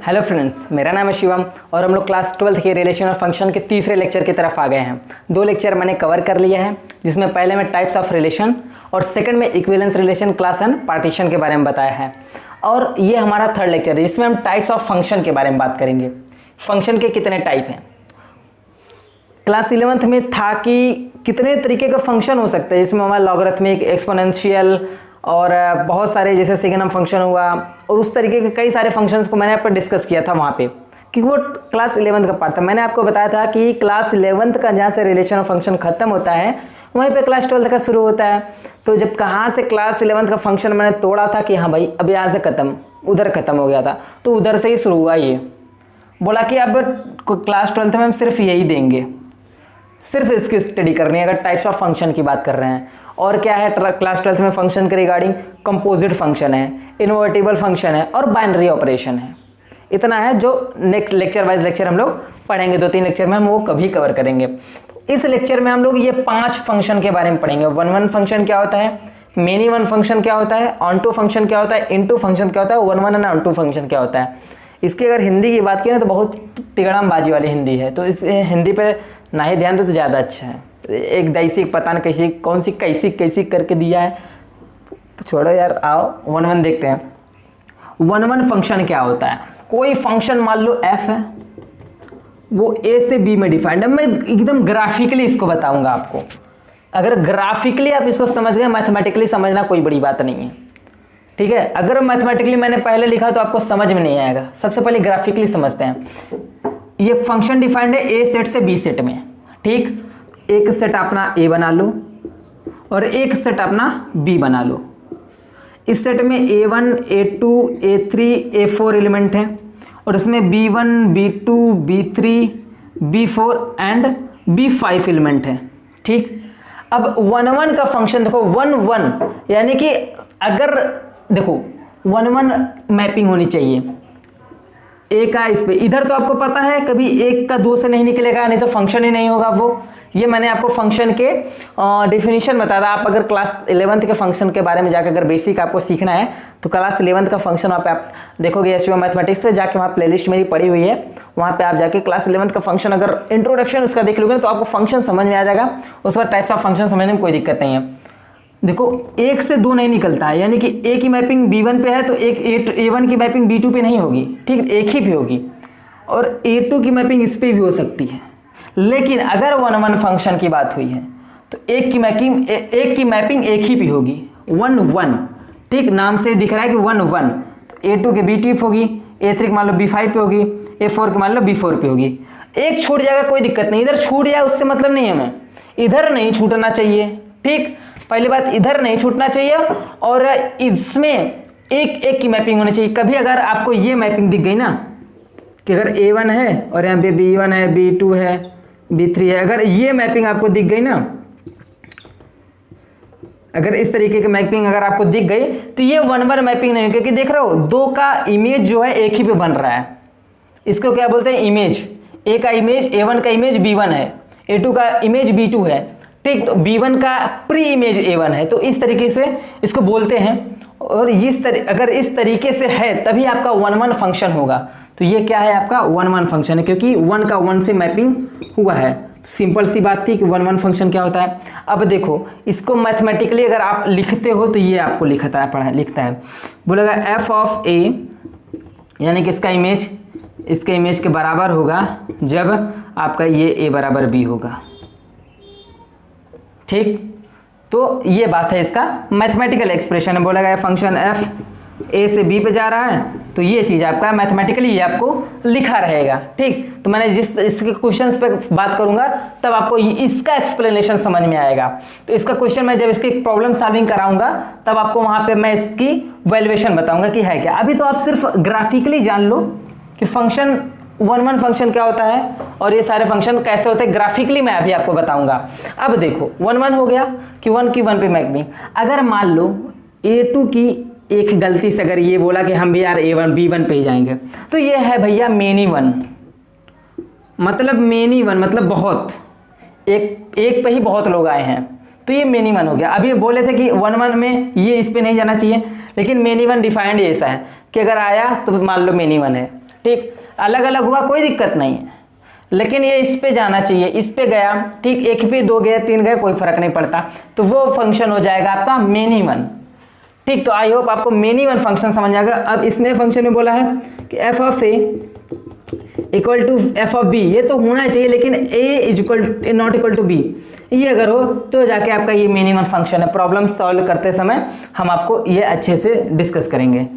Hello friends, मेरा नाम है शिवम और हम लोग क्लास 12th के रिलेशन और फंक्शन के तीसरे लेक्चर की तरफ आ गए हैं। 2 लेक्चर मैंने कवर कर लिया है, जिसमें पहले में टाइप्स ऑफ रिलेशन और सेकंड में equivalence relation, class and partition के बारे में बताया है। और ये हमारा थर्ड लेक्चर है, जिसमें हम टाइप्स ऑफ फंक्शन के बारे में बात करेंगे। फंक्शन के कितने टाइप हैं। क्लास 11th में था कि कितने तरीके का फंक्शन हो सकते हैं, जिसमें हमारा लॉगरिथमिक, एक्सपोनेंशियल और बहुत सारे जैसे सेकेंडम फंक्शन हुआ और उस तरीके के कई सारे फंक्शंस को मैंने आप पर डिस्कस किया था वहाँ पे, क्योंकि वो क्लास 11th का पार्ट था। मैंने आपको बताया था कि क्लास 11th का जहाँ से रिलेशन और फंक्शन खत्म होता है वहीं पे क्लास 12th का शुरू होता है। तो जब कहाँ से क्लास 11th का फंक्शन मैंने तोड़ा था कि हाँ भाई अब यहाँ से ख़त्म, उधर ख़त्म हो गया था, तो उधर से ही शुरू हुआ। ये बोला कि अब क्लास 12th में हम सिर्फ यही देंगे, सिर्फ इसकी स्टडी करनी है अगर टाइप्स ऑफ फंक्शन की बात कर रहे हैं। और क्या है क्लास 12th में फंक्शन के रिगार्डिंग, कंपोजिट फंक्शन है, इन्वर्टिबल फंक्शन है और बाइनरी ऑपरेशन है। इतना है जो नेक्स्ट लेक्चर वाइज लेक्चर हम लोग पढ़ेंगे, 2-3 लेक्चर में हम वो कभी कवर करेंगे। तो इस लेक्चर में हम लोग ये 5 फंक्शन के बारे में पढ़ेंगे। 1-1 फंक्शन क्या होता है, मेनी वन फंक्शन क्या होता है, ऑन टू फंक्शन क्या होता है, इन टू फंक्शन क्या होता है, 1-1 एंड ऑन टू फंक्शन क्या होता है। इसकी अगर हिंदी की बात करें तो बहुत तिगड़ामबाजी वाली हिंदी है, तो इस हिंदी पे ना ही ध्यान दो तो ज़्यादा अच्छा है। एक दैसिक पता नहीं कैसी कौन सी कैसी करके दिया है, तो छोड़ो यार, आओ 1-1 देखते हैं। 1-1 फंक्शन क्या होता है। कोई फंक्शन मान लो f है, वो a से b में डिफाइंड है। मैं एकदम ग्राफिकली इसको बताऊंगा आपको। अगर ग्राफिकली आप इसको समझ गए, मैथमेटिकली समझना कोई बड़ी बात नहीं है, ठीक है। अगर मैथमेटिकली मैंने पहले लिखा तो आपको समझ में नहीं आएगा। सबसे पहले ग्राफिकली समझते हैं। ये फंक्शन डिफाइंड है ए सेट से बी सेट में, ठीक। एक सेट अपना ए बना लो और एक सेट अपना बी बना लो। इस सेट में a1, a2, a3, a4 element हैं और इसमें b1, b2, b3, b4 and b5 element हैं, ठीक। अब 1-1 का फंक्शन देखो, 1-1 यानी कि अगर देखो 1-1 मैपिंग होनी चाहिए ए का इस पे। इधर तो आपको पता है कभी 1 का 2 से नहीं निकलेगा, नहीं तो फंक्शन ही नहीं होगा वो। ये मैंने आपको फंक्शन के डेफिनेशन बताया था। आप अगर क्लास 11th के फंक्शन के बारे में जाकर अगर बेसिक आपको सीखना है तो क्लास 11th का फंक्शन वहाँ पे आप देखोगे एसवीएम मैथमेटिक्स पे जाके, वहाँ प्लेलिस्ट मेरी पड़ी हुई है, वहाँ पे आप जाके क्लास 11th का फंक्शन अगर इंट्रोडक्शन उसका देख लोगे तो आपको फंक्शन समझ में आ जाएगा। उस बाद टाइप्स ऑफ फंक्शन समझने में कोई दिक्कत नहीं है। देखो 1 से 2 नहीं निकलता है, यानी कि a की मैपिंग b1 पे है तो एक a1 की मैपिंग b2 पे नहीं होगी, ठीक, एक ही पे होगी। और a2 की मैपिंग इस पे भी हो सकती है। लेकिन अगर 1-1 फंक्शन की बात हुई है तो एक की मैपिंग एक ही पे होगी, 1-1, ठीक। नाम से दिख रहा है कि 1-1। a2 के b2 पे होगी, a3 मान लो b5 पे होगी, a4 के मान लो b4 पे होगी। एक छूट जाएगा कोई दिक्कत नहीं, इधर छूट जाए उससे मतलब नहीं है हमें, इधर नहीं छूटना चाहिए, ठीक। पहली बात, इधर नहीं छूटना चाहिए और इसमें एक की मैपिंग होनी चाहिए। कभी अगर आपको ये मैपिंग दिख गई ना कि अगर a1 है और यहाँ पे b1 है, b2 है, b3 है, अगर ये मैपिंग आपको दिख गई ना, अगर इस तरीके की मैपिंग अगर आपको दिख गई तो ये 1-1 मैपिंग नहीं है, क्योंकि देख रहे हो 2 का इमेज जो है एक ही पे बन रहा है। इसको क्या बोलते हैं, इमेज। a का इमेज, a1 का इमेज b1 है, a2 का इमेज b2 है, ठीक। तो b1 का प्री इमेज a1 है, तो इस तरीके से इसको बोलते हैं। और अगर इस तरीके से है तभी आपका 1-1 फंक्शन होगा। तो ये क्या है, आपका 1-1 फंक्शन है, क्योंकि 1 का 1 से मैपिंग हुआ है। सिंपल सी बात थी कि 1-1 फंक्शन क्या होता है। अब देखो इसको मैथमेटिकली अगर आप लिखते हो तो ये आपको लिखता है बोलेगा f ऑफ a, यानी कि इसका इमेज इसके इमेज के बराबर होगा जब आपका ये a बराबर b होगा, ठीक। तो ये बात है, इसका मैथमेटिकल एक्सप्रेशन है। बोला गया फंक्शन f a से b पे जा रहा है, तो ये चीज़ आपका मैथमेटिकली ये आपको लिखा रहेगा, ठीक। तो मैंने जिस इसके क्वेश्चंस पे बात करूंगा तब आपको इसका एक्सप्लेनेशन समझ में आएगा। तो इसका क्वेश्चन मैं जब इसकी प्रॉब्लम सॉल्विंग कराऊंगा तब आपको वहाँ पे मैं इसकी वैल्यूएशन बताऊंगा कि है क्या। अभी तो आप सिर्फ ग्राफिकली जान लो कि फंक्शन 1-1 फंक्शन क्या होता है और ये सारे फंक्शन कैसे होते हैं, ग्राफिकली मैं अभी आपको बताऊंगा। अब देखो 1-1 हो गया कि 1 की 1 पे मैपिंग। अगर मान लो a2 की एक गलती से अगर ये बोला कि हम भी यार a1 b1 पे ही जाएंगे, तो ये है भैया मेनी वन। मतलब मेनी वन मतलब बहुत, एक पे ही बहुत लोग आए हैं, तो ये मेनी वन हो गया। अभी बोले थे कि 1-1 में ये इस पे नहीं जाना चाहिए, लेकिन मेनी वन डिफाइंड ऐसा है कि अगर आया तो मान लो मेनी वन है, ठीक, अलग अलग हुआ कोई दिक्कत नहीं है, लेकिन ये इस पे जाना चाहिए, इस पे गया, ठीक, एक पे 2 गए 3 गए कोई फर्क नहीं पड़ता, तो वो फंक्शन हो जाएगा आपका मेनी वन। ठीक, तो आई होप आपको मेनी वन फंक्शन समझ आएगा। अब इसमें फंक्शन में बोला है कि f of a equal to f of b, ये तो होना चाहिए, लेकिन a is equal not equal to b, ये अगर हो तो जाके आपका ये मिनिमम फंक्शन है। प्रॉब्लम सॉल्व करते समय हम आपको ये अच्छे से डिस्कस करेंगे।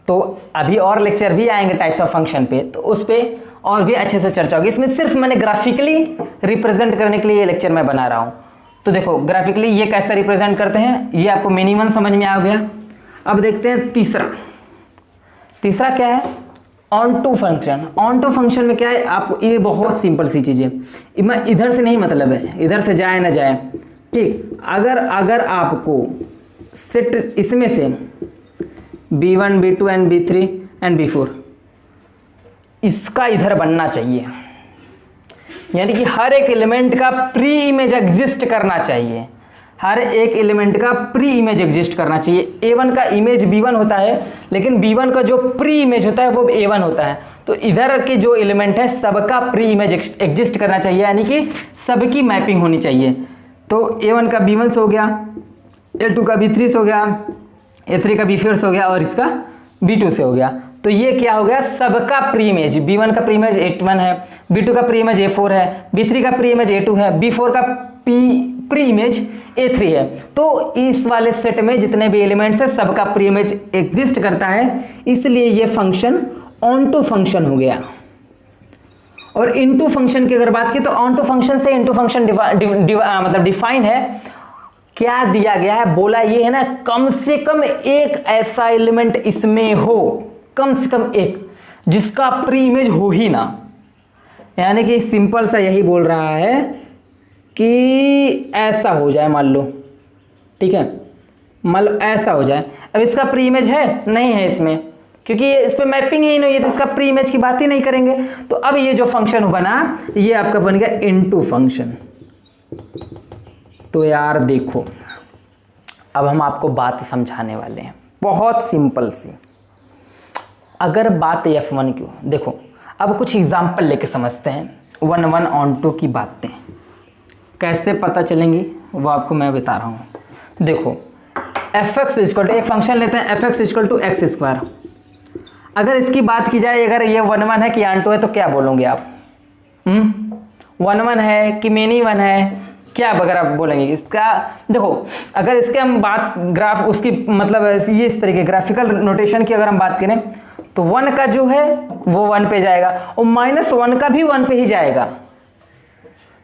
तो अभी और लेक्चर भी आएंगे टाइप्स ऑफ फंक्शन पे, तो उस पर और भी अच्छे से चर्चा होगी। इसमें सिर्फ मैंने ग्राफिकली रिप्रेजेंट करने के लिए ये लेक्चर मैं बना रहा हूँ। तो देखो ग्राफिकली ये कैसे रिप्रेजेंट करते हैं, ये आपको मिनिमम समझ में आ गया। अब देखते हैं तीसरा क्या है, onto function. Onto function में क्या है, आपको ये बहुत सिंपल सी चीज़ है, मैं इधर से नहीं मतलब है, इधर से जाए ना जाए, ठीक। अगर आपको सेट इसमें से B1 B2 and B3 and B4 इसका इधर बनना चाहिए, यानी कि हर एक एलिमेंट का प्री इमेज एग्जिस्ट करना चाहिए, हर एक एलिमेंट का प्री इमेज एग्जिस्ट करना चाहिए। A1 का इमेज B1 होता है, लेकिन B1 का जो प्री इमेज होता है वो A1 होता है। तो इधर के जो एलिमेंट है सबका प्री इमेज एग्जिस्ट करना चाहिए, यानी कि सबकी मैपिंग होनी चाहिए। तो A1 का B1 से हो गया, A2 का B3 से हो गया, A3 का B4 से हो गया और इसका B2 से हो गया। तो ये क्या हो गया, सबका प्री इमेज, B1 का प्री इमेज A1 है, B2 का प्री इमेज A4 है, B3 का प्री इमेज A2 है, B4 का प्री इमेज A3 है। तो इस वाले सेट में जितने भी एलिमेंट्स है सबका प्री इमेज एग्जिस्ट करता है, इसलिए ये फंक्शन ऑन टू फंक्शन हो गया। और इनटू फंक्शन की अगर बात की तो ऑन टू फंक्शन से इनटू फंक्शन मतलब डिफाइन है। क्या दिया गया है, बोला ये है ना, कम से कम एक ऐसा एलिमेंट इसमें हो, कम से कम एक, जिसका प्री इमेज हो ही ना। यानी कि सिंपल सा यही बोल रहा है कि ऐसा हो जाए, मान लो, ठीक है, मान लो ऐसा हो जाए। अब इसका प्री इमेज है नहीं है इसमें, क्योंकि इस पर मैपिंग ही नहीं है, तो इसका प्री इमेज की बात ही नहीं करेंगे। तो अब ये जो फंक्शन बना ये आपका बन गया इनटू फंक्शन। तो यार देखो, अब हम आपको बात समझाने वाले हैं, बहुत सिंपल सी। अगर बात F1 की हो, देखो अब कुछ एग्जाम्पल लेके समझते हैं 1 ऑन 2 की बातें कैसे पता चलेंगी वो आपको मैं बता रहा हूँ। देखो fx इक्वल टू, एक फंक्शन लेते हैं fx equal to x square. अगर इसकी बात की जाए, अगर ये 1 है कि ऑन 2 है तो क्या बोलोगे आप? 1 है कि मेनी वन है, क्या वगैरह बोलेंगे इसका? देखो अगर इसके हम बात ग्राफ उसकी मतलब ये इस तरीके ग्राफिकल नोटेशन की अगर हम बात करें तो 1 का जो है वो 1 पे जाएगा और -1 का भी 1 पे ही जाएगा।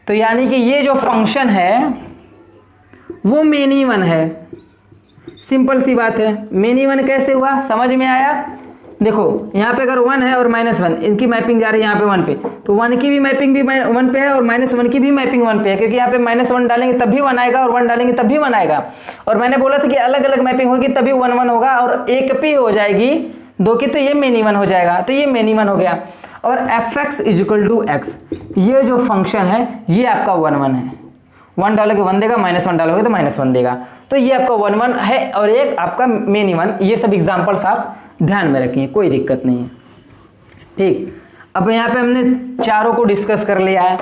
तो यानी कि ये जो फंक्शन है वो मेनी वन है। सिंपल सी बात है, मेनी वन कैसे हुआ समझ में आया? देखो यहाँ पे अगर 1 है और -1, इनकी मैपिंग जा रही है यहाँ पे 1 पे, तो 1 की भी मैपिंग भी 1 पे है और -1 की भी मैपिंग 1 पे है, क्योंकि यहाँ पे -1 डालेंगे तब भी 1 आएगा और 1 डालेंगे तब भी 1 आएगा। और मैंने बोला था कि अलग अलग मैपिंग होगी तभी 1 होगा, और एक पे हो जाएगी 2 की तो ये मेनी वन हो जाएगा। तो ये मेनी वन हो गया। और fx इक्वल टू एक्स, ये जो फंक्शन है ये आपका 1 है। 1 डालोगे 1 देगा, -1 डालोगे तो -1 देगा। तो ये आपका 1 है और एक आपका मेनी वन। ये सब एग्जाम्पल्स आप ध्यान में रखिए, कोई दिक्कत नहीं है, ठीक। अब यहाँ पे हमने चारों को डिस्कस कर लिया है,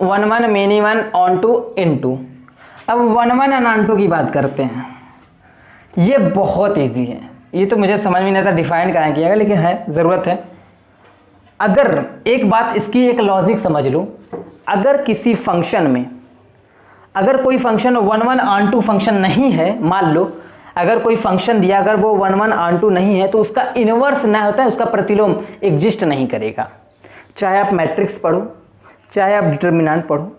1 many one onto into. अब 1 एंड ऑन टू की बात करते हैं। ये बहुत ईजी है, ये तो मुझे समझ में नहीं आता डिफाइन कहाँ किया गया, लेकिन है, ज़रूरत है। अगर एक बात इसकी एक लॉजिक समझ लो, अगर किसी फंक्शन में अगर कोई फंक्शन 1 ऑन टू फंक्शन नहीं है, मान लो अगर कोई फंक्शन दिया, अगर वो 1 ऑन टू नहीं है तो उसका इनवर्स ना होता है, उसका प्रतिलोम एग्जिस्ट नहीं करेगा। चाहे आप मैट्रिक्स पढ़ो, चाहे आप डिटर्मिनेंट पढ़ो,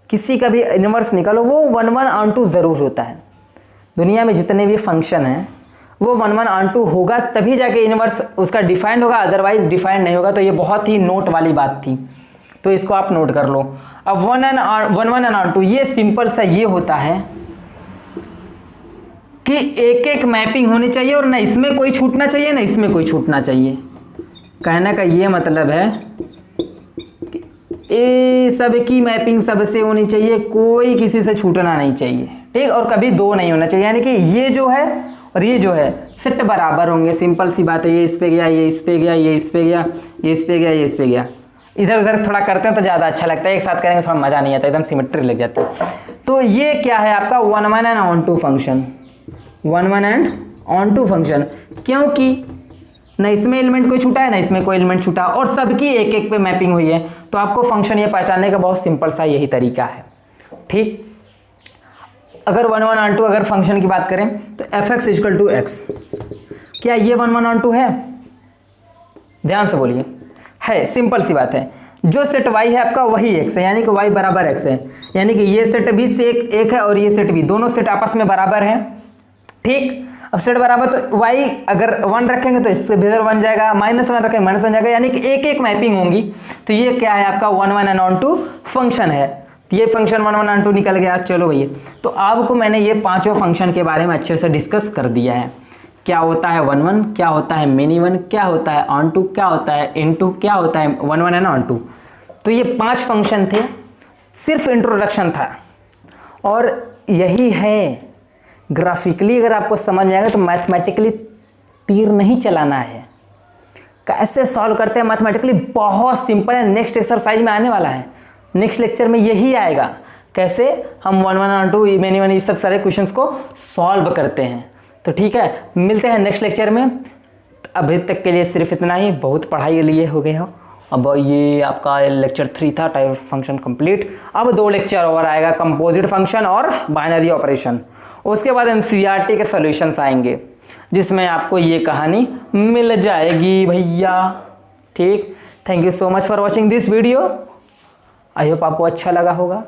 किसी का भी इनवर्स निकालो, वो 1 ऑन टू ज़रूर होता है। दुनिया में जितने भी फंक्शन हैं वो 1 ऑन टू होगा तभी जाके इनवर्स उसका डिफाइंड होगा, अदरवाइज डिफाइंड नहीं होगा। तो ये बहुत ही नोट वाली बात थी, तो इसको आप नोट कर लो। अब 1 एंड ऑन टू ये सिंपल सा ये होता है कि एक एक मैपिंग होनी चाहिए और ना इसमें कोई छूटना चाहिए ना इसमें कोई छूटना चाहिए। कहने का ये मतलब है कि ये सब की मैपिंग सबसे होनी चाहिए, कोई किसी से छूटना नहीं चाहिए, ठीक। और कभी 2 नहीं होना चाहिए, यानी कि ये जो है और ये जो है सेट बराबर होंगे। सिंपल सी बात है, ये इस पे गया, ये इस पे गया, ये इस पे गया, ये इस पे गया, ये इस पे गया। इधर उधर थोड़ा करते हैं तो ज़्यादा अच्छा लगता है, एक साथ करेंगे थोड़ा मज़ा नहीं आता, एकदम सिमेट्री लग जाती है। तो ये क्या है आपका 1 1 and onto function, 1 1 and onto function, क्योंकि ना इसमें एलिमेंट कोई छूटा है ना इसमें कोई एलिमेंट छूटा, और सबकी एक एक पे मैपिंग हुई है। तो आपको फंक्शन ये पहचानने का बहुत सिंपल सा यही तरीका है। ठीक, अगर 1 1 ऑन टू अगर फंक्शन की बात करें तो F X equal to X, क्या ये 1 1 ऑन टू है? ध्यान से बोलिए, है। सिंपल सी बात है, जो सेट y है आपका वही x है, यानी कि y बराबर x है, यानी कि ये सेट भी से एक है और ये सेट भी, दोनों सेट आपस में बराबर हैं। ठीक, अब सेट बराबर तो y अगर 1 रखेंगे तो इससे भीतर 1 जाएगा, -1 रखेंगे -1 जाएगा, यानी कि एक एक मैपिंग होंगी। तो ये क्या है आपका 1 1 एंड ऑन टू फंक्शन है। तो ये फंक्शन 1 1 ऑन टू निकल गया। चलो भैया, तो आपको मैंने ये पांचों फंक्शन के बारे में अच्छे से डिस्कस कर दिया है। क्या होता है 1 1, क्या होता है मिनी 1, क्या होता है ऑन टू, क्या होता है इनटू, क्या होता है 1 1 एंड ऑन टू। तो ये 5 फंक्शन थे, सिर्फ इंट्रोडक्शन था। और यही है, ग्राफिकली अगर आपको समझ में आएगा तो मैथमेटिकली तीर नहीं चलाना है। कैसे सॉल्व करते हैं मैथमेटिकली, बहुत सिंपल है। नेक्स्ट एक्सरसाइज में आने वाला है, नेक्स्ट लेक्चर में यही आएगा, कैसे हम 1 1 ऑन टू मिनी 1 ये सब सारे क्वेश्चंस को सॉल्व करते हैं। तो ठीक है, मिलते हैं नेक्स्ट लेक्चर में। अभी तक के लिए सिर्फ इतना ही, बहुत पढ़ाई के लिए हो गया हो। अब ये आपका लेक्चर 3 था, टाइप फंक्शन कंप्लीट। अब 2 लेक्चर और आएगा, कंपोजिट फंक्शन और बाइनरी ऑपरेशन। उसके बाद एनसीईआरटी के सॉल्यूशंस आएंगे, जिसमें आपको ये कहानी मिल जाएगी भैया। ठीक, thank you so much for watching this video. I hope आपको अच्छा लगा होगा।